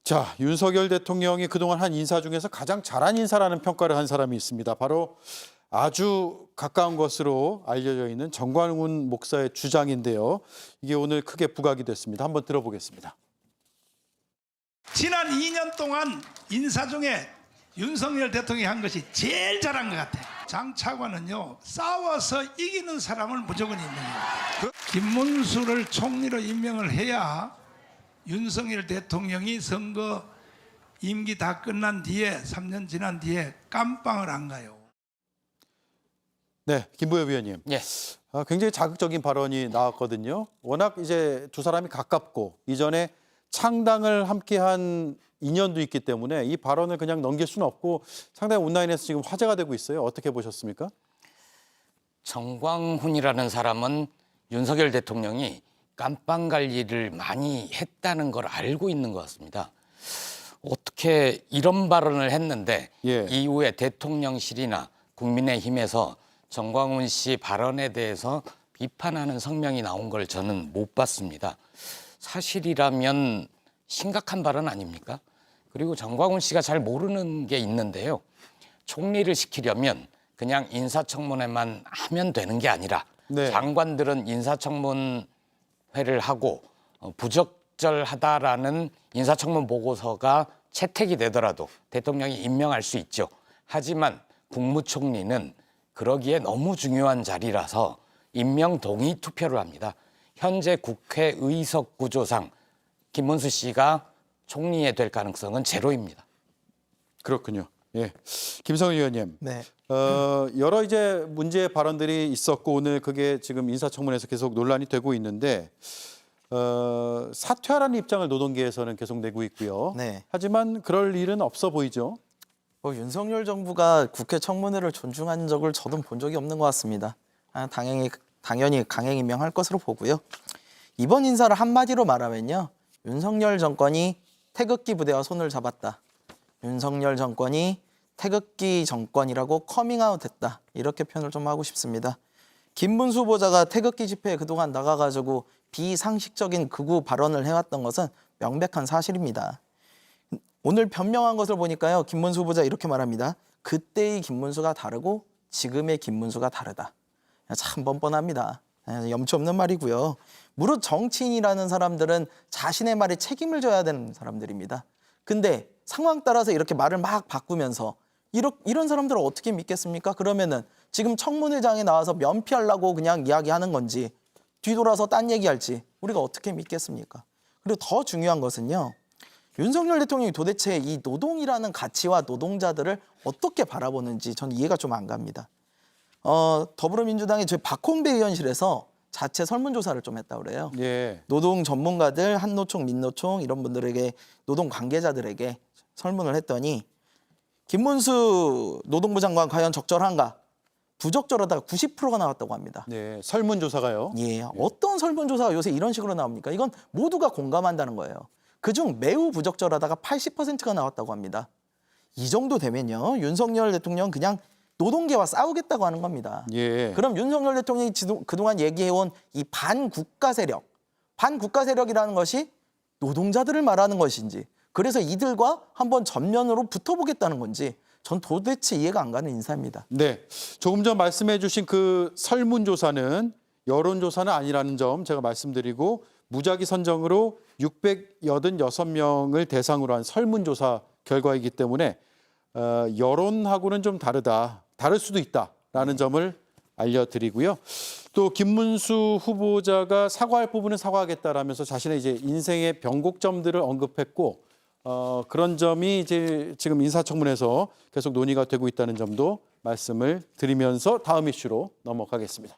자, 윤석열 대통령이 그동안 한 인사 중에서 가장 잘한 인사라는 평가를 한 사람이 있습니다. 바로 아주 가까운 것으로 알려져 있는 정광훈 목사의 주장인데요. 이게 오늘 크게 부각이 됐습니다. 한번 들어보겠습니다. 지난 2년 동안 인사 중에 윤석열 대통령이 한 것이 제일 잘한 것 같아요. 장 차관은요, 싸워서 이기는 사람을 무조건 임명해요. 김문수를 총리로 임명을 해야 윤석열 대통령이 선거 임기 다 끝난 뒤에 3년 지난 뒤에 깜빵을 안 가요. 네, 김부엽 위원님. 예. 굉장히 자극적인 발언이 나왔거든요. 워낙 이제 두 사람이 가깝고 이전에 창당을 함께한 인연도 있기 때문에 이 발언을 그냥 넘길 수는 없고 상당히 온라인에서 지금 화제가 되고 있어요. 어떻게 보셨습니까? 정광훈이라는 사람은 윤석열 대통령이 깜빵 갈 일을 많이 했다는 걸 알고 있는 것 같습니다. 어떻게 이런 발언을 했는데 예. 이후에 대통령실이나 국민의힘에서 정광훈 씨 발언에 대해서 비판하는 성명이 나온 걸 저는 못 봤습니다. 사실이라면 심각한 발언 아닙니까? 그리고 정광훈 씨가 잘 모르는 게 있는데요. 총리를 시키려면 그냥 인사청문회만 하면 되는 게 아니라 네. 장관들은 인사청문회를 하고 부적절하다라는 인사청문 보고서가 채택이 되더라도 대통령이 임명할 수 있죠. 하지만 국무총리는 그러기에 너무 중요한 자리라서 임명 동의 투표를 합니다. 현재 국회 의석 구조상 김문수 씨가 총리에 될 가능성은 제로입니다. 그렇군요. 예, 김성일 의원님. 네. 여러 이제 문제 발언들이 있었고 오늘 그게 지금 인사청문회에서 계속 논란이 되고 있는데 사퇴하라는 입장을 노동계에서는 계속 내고 있고요. 네. 하지만 그럴 일은 없어 보이죠. 윤석열 정부가 국회 청문회를 존중한 적을 저도 본 적이 없는 것 같습니다. 당연히 강행 임명할 것으로 보고요. 이번 인사를 한마디로 말하면요. 윤석열 정권이 태극기 부대와 손을 잡았다. 윤석열 정권이 태극기 정권이라고 커밍아웃했다. 이렇게 표현을 좀 하고 싶습니다. 김문수 후보자가 태극기 집회에 그동안 나가가지고 비상식적인 극우 발언을 해왔던 것은 명백한 사실입니다. 오늘 변명한 것을 보니까요. 김문수 후보자 이렇게 말합니다. 그때의 김문수가 다르고 지금의 김문수가 다르다. 참 뻔뻔합니다. 염치 없는 말이고요. 무릇 정치인이라는 사람들은 자신의 말에 책임을 져야 되는 사람들입니다. 근데 상황 따라서 이렇게 말을 막 바꾸면서 이런 사람들을 어떻게 믿겠습니까? 그러면은 지금 청문회장에 나와서 면피하려고 그냥 이야기하는 건지 뒤돌아서 딴 얘기할지 우리가 어떻게 믿겠습니까? 그리고 더 중요한 것은요. 윤석열 대통령이 도대체 이 노동이라는 가치와 노동자들을 어떻게 바라보는지 전 이해가 좀 안 갑니다. 더불어민주당의 저희 박홍배 의원실에서 자체 설문조사를 좀 했다고 그래요. 예. 노동 전문가들, 한노총, 민노총 이런 분들에게 노동 관계자들에게 설문을 했더니 김문수 노동부 장관 과연 적절한가? 부적절하다가 90%가 나왔다고 합니다. 네, 설문조사가요. 예, 어떤 설문조사가 요새 이런 식으로 나옵니까? 이건 모두가 공감한다는 거예요. 그중 매우 부적절하다가 80%가 나왔다고 합니다. 이 정도 되면요. 윤석열 대통령 그냥 노동계와 싸우겠다고 하는 겁니다. 예. 그럼 윤석열 대통령이 그동안 얘기해온 이 반국가 세력이라는 것이 노동자들을 말하는 것인지 그래서 이들과 한번 전면으로 붙어보겠다는 건지 전 도대체 이해가 안 가는 인사입니다. 네, 조금 전 말씀해 주신 그 설문조사는 여론조사는 아니라는 점 제가 말씀드리고 무작위 선정으로 686명을 대상으로 한 설문조사 결과이기 때문에 여론하고는 좀 다를 수도 있다라는 점을 알려드리고요. 또 김문수 후보자가 사과할 부분은 사과하겠다라면서 자신의 이제 인생의 변곡점들을 언급했고 그런 점이 이제 지금 인사청문회에서 계속 논의가 되고 있다는 점도 말씀을 드리면서 다음 이슈로 넘어가겠습니다.